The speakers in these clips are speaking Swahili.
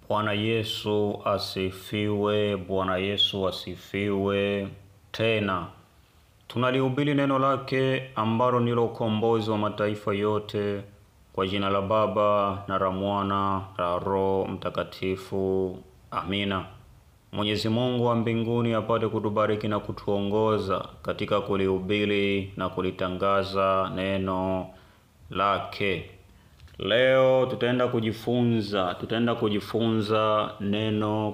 Bwana Yesu asifiwe, Bwana Yesu asifiwe. Tena tunalihubiri neno lake ambalo ndilo ukombozi wa mataifa yote, kwa jina la Baba na la Mwana na Roho Mtakatifu. Amina. Mwenyezi Mungu wa mbinguni apate kutubariki na kutuongoza katika kulihubiri na kulitangaza neno lake. Leo tutaenda kujifunza neno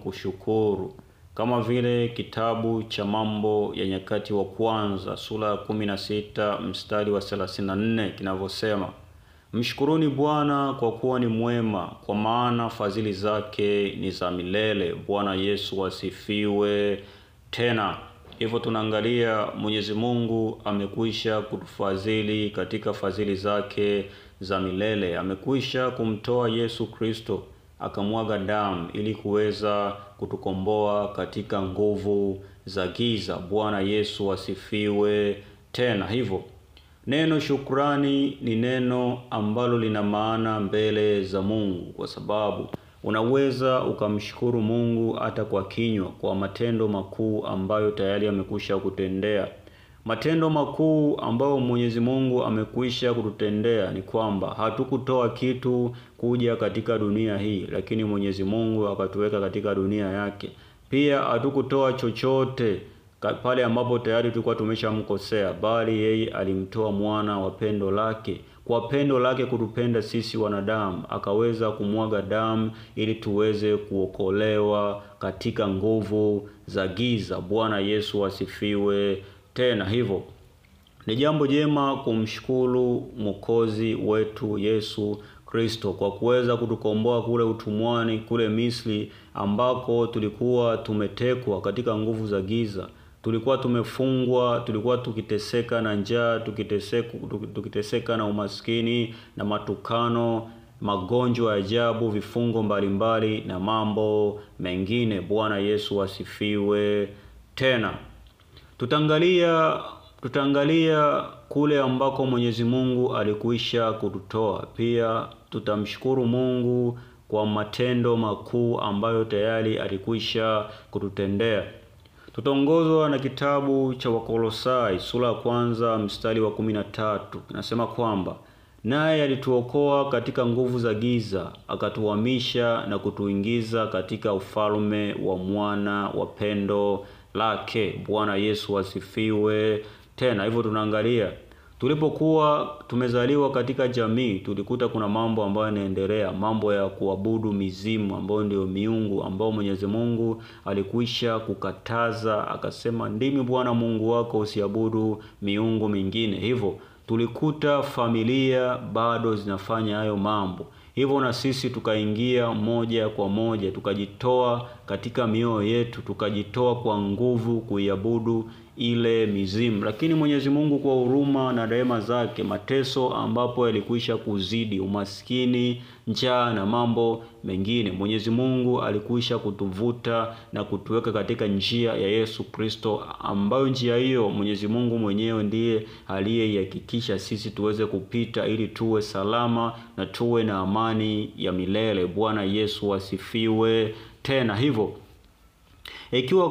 kushukuru. Kama vile kitabu cha Mambo ya Nyakati wa Kwanza sura ya 16 mstari wa 34 kinavyosema: Mshukuruni Bwana kwa kuwa ni mwema, kwa maana fadhili zake ni za milele. Bwana Yesu asifiwe. Tena hivyo tunaangalia Mwenyezi Mungu amekwisha kutufadhili katika fadhili zake za milele. Amekwisha kumtoa Yesu Kristo akamwaga damu ili kuweza kutukomboa katika nguvu za giza. Bwana Yesu asifiwe. Tena hivyo neno shukrani ni neno ambalo lina maana mbele za Mungu, kwa sababu unaweza ukamshukuru Mungu hata kwa kinywa kwa matendo makuu ambayo tayari amekwisha kutendea. Matendo makuu ambayo Mwenyezi Mungu amekwisha kututendea ni kwamba hatukutoa kitu kuja katika dunia hii, lakini Mwenyezi Mungu akatuweka katika dunia yake. Pia hatukutoa chochote pale ambapo tayari tulikuwa tumeshamkosea, bali yeye alimtoa mwana wa pendo lake. Kwa pendo lake kutupenda sisi wanadamu, akaweza kumwaga damu ili tuweze kuokolewa katika nguvu za giza. Bwana Yesu asifiwe. Tena hivyo ni jambo jema kumshukuru Mwokozi wetu Yesu Kristo kwa kuweza kutukomboa kule utumwani, kule Misri, ambako tulikuwa tumetekwa katika nguvu za giza. Tulikuwa tumefungwa, tulikuwa tukiteseka na njaa, tukiteseka na umaskini na matukano, magonjwa ya ajabu, vifungo mbalimbali na mambo mengine. Bwana Yesu asifiwe. Tena tutaangalia kule ambako Mwenyezi Mungu alikwisha kututoa. Pia tutamshukuru Mungu kwa matendo makuu ambayo tayari alikwisha kututendea. Tutaongozwa na kitabu cha Wakolosai sura ya 1 mstari wa 13. Kinasema kwamba naye alituokoa katika nguvu za giza, akatuhamisha na kutuingiza katika ufalme wa mwana wa pendo lake. Bwana Yesu asifiwe. Tena hivyo tunaangalia tulipokuwa tumezaliwa katika jamii, tulikuta kuna mambo ambayo yanaendelea, mambo ya kuabudu mizimu ambayo ndio miungu ambao Mwenyezi Mungu alikwisha kukataza, akasema ndimi Bwana Mungu wako, usiabudu miungu mingine. Hivyo tulikuta familia bado zinafanya hayo mambo. Hivyo na sisi tukaingia moja kwa moja, tukajitoa katika mioyo yetu, tukajitoa kwa nguvu kuiabudu ile mizimu. Lakini Mwenyezi Mungu kwa huruma na rehema zake, mateso ambapo yalikwisha kuzidi, umaskini, njaa na mambo mengine, Mwenyezi Mungu alikwisha kutuvuta na kutuweka katika njia ya Yesu Kristo, ambayo njia hiyo Mwenyezi Mungu mwenyewe ndiye aliyeihakikisha sisi tuweze kupita ili tuwe salama na tuwe na amani ya milele. Bwana Yesu asifiwe. Tena hivyo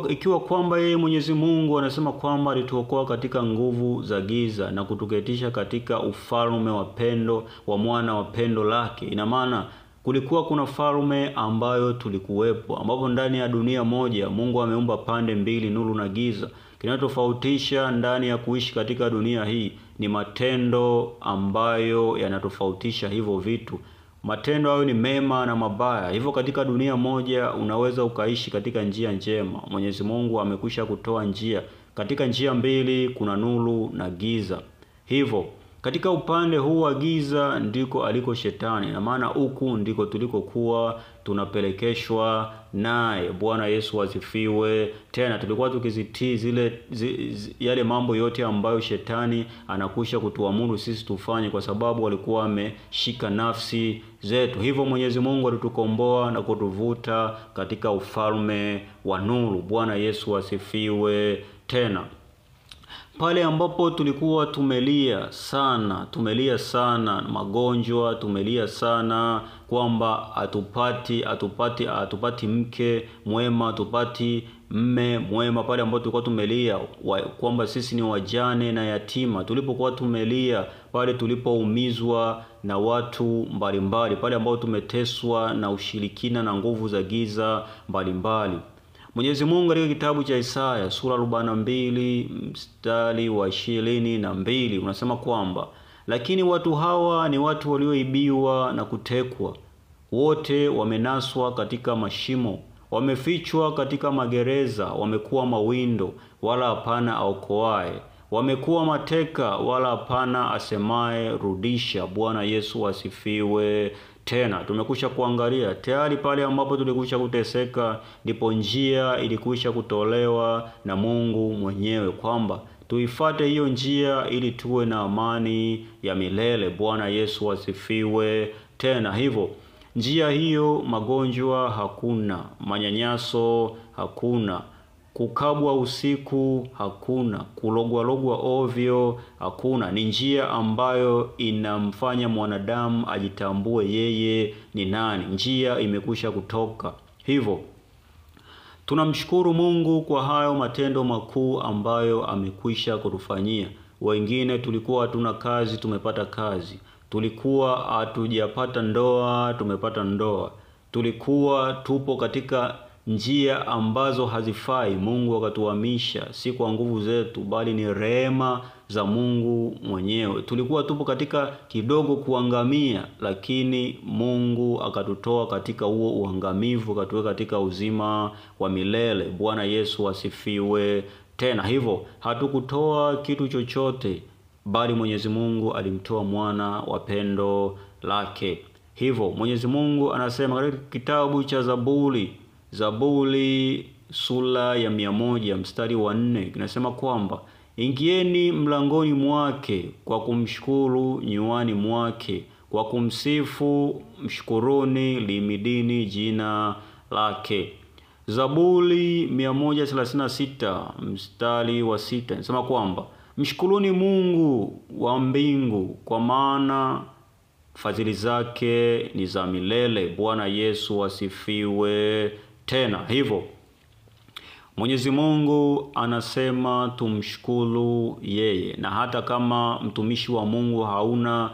ikiwa kwamba yeye Mwenyezi Mungu anasema kwamba alituokoa katika nguvu za giza na kutuketisha katika ufalme wa pendo wa mwana wa pendo lake, ina maana kulikuwa kuna falme ambayo tulikuwepo, ambapo ndani ya dunia moja Mungu ameumba pande mbili, nuru na giza. Kinachotofautisha ndani ya kuishi katika dunia hii ni matendo ambayo yanatofautisha hivyo vitu. Matendo hayo ni mema na mabaya. Hivyo katika dunia moja unaweza ukaishi katika njia njema. Mwenyezi Mungu amekwisha kutoa njia. Katika njia mbili kuna nuru na giza. Hivyo katika upande huu wa giza ndiko aliko shetani, na maana huku ndiko tulikokuwa tunapelekeshwa naye. Bwana Yesu asifiwe. Tena tulikuwa tukizitii yale mambo yote ambayo shetani anakwisha kutuamuru sisi tufanye, kwa sababu walikuwa ameshika nafsi zetu. Hivyo Mwenyezi Mungu alitukomboa na kutuvuta katika ufalme wa nuru. Bwana Yesu asifiwe. Tena Pale ambapo tulikuwa tumelia sana magonjwa, tumelia sana kwamba hatupati mke mwema, hatupati mme mwema, pale ambapo tulikuwa tumelia kwamba sisi ni wajane na yatima, tulipokuwa tumelia pale tulipoumizwa na watu mbalimbali, pale ambapo tumeteswa na ushirikina na nguvu za giza mbalimbali. Mwenyezi Mungu katika kitabu cha Isaya sura 42 mstari wa 22 unasema kwamba lakini watu hawa ni watu walioibiwa na kutekwa, wote wamenaswa katika mashimo, wamefichwa katika magereza, wamekuwa mawindo wala hapana aokoaye, wamekuwa mateka wala hapana asemaye rudisha. Bwana Yesu asifiwe. Tena tumekusha kuangalia tayari pale ambapo tulikusha kuteseka, ndipo njia ilikwisha kutolewa na Mungu mwenyewe kwamba tuifate hiyo njia ili tuwe na amani ya milele. Bwana Yesu asifiwe. Tena hivyo njia hiyo, magonjwa hakuna, manyanyaso hakuna, kukabwa usiku hakuna, kulogwa ovyo hakuna. Ni njia ambayo inamfanya mwanadamu ajitambue yeye ni nani. Njia imekwisha kutoka. Hivyo tunamshukuru Mungu kwa hayo matendo makuu ambayo amekwisha kutufanyia. Wengine tulikuwa hatuna kazi, tumepata kazi. Tulikuwa hatujapata ndoa, tumepata ndoa. Tulikuwa tupo katika njia ambazo hazifai, Mungu akatuhamisha, si kwa nguvu zetu bali ni rehema za Mungu mwenyewe. Tulikuwa tupo katika kidogo kuangamia, lakini Mungu akatutoa katika huo uangamivu, akatuweka katika uzima wa milele. Bwana Yesu asifiwe. Tena hivyo hatukutoa kitu chochote, bali Mwenyezi Mungu alimtoa mwana wa pendo lake. Hivyo Mwenyezi Mungu anasema katika kitabu cha Zaburi sura ya 100 mstari wa 4 kinasema kwamba ingieni mlangoni mwake kwa kumshukuru, nywani mwake kwa kumsifu, mshukuruni, limidini jina lake. Zaburi 136 mstari wa 6 inasema kwamba mshukuruni Mungu wa mbingu, kwa maana fadhili zake ni za milele. Bwana Yesu asifiwe. Tena hivyo Mwenyezi Mungu anasema tumshukuru yeye, na hata kama mtumishi wa Mungu hauna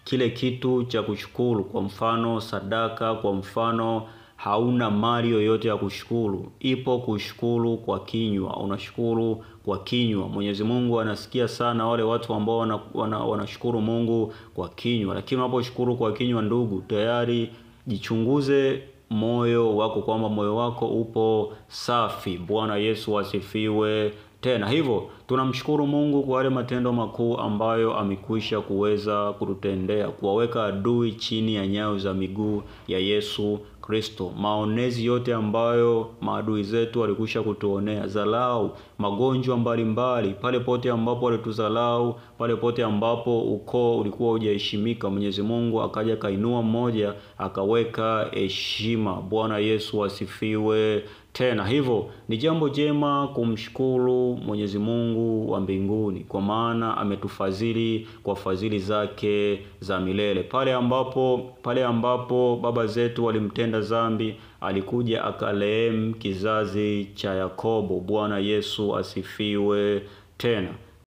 kile kitu cha kushukuru, kwa mfano sadaka, kwa mfano hauna mali yoyote ya kushukuru, ipo kushukuru kwa kinywa. Unashukuru kwa kinywa. Mwenyezi Mungu anasikia sana wale watu ambao wanashukuru Mungu kwa kinywa. Lakini unaposhukuru kwa kinywa, ndugu, tayari jichunguze moyo wako kwamba moyo wako upo safi. Bwana Yesu asifiwe. Tena hivyo tunamshukuru Mungu kwa wale matendo makuu ambayo amekwisha kuweza kututendea, kuwaweka adui chini ya nyayo za miguu ya Yesu Kristo. Maonezi yote ambayo maadui zetu walikwisha kutuonea, dharau, magonjwa mbalimbali, pale pote ambapo walitudharau, pale pote ambapo ukoo ulikuwa hujaheshimika, Mwenyezi Mungu akaja kainua mmoja akaweka heshima. Bwana Yesu asifiwe. Tena hivyo ni jambo jema kumshukuru Mwenyezi Mungu wa mbinguni, kwa maana ametufadhili kwa fadhili zake za milele. Pale ambapo baba zetu walimtenda dhambi, alikuja akalehemu kizazi cha Yakobo. Bwana Yesu asifiwe. Tena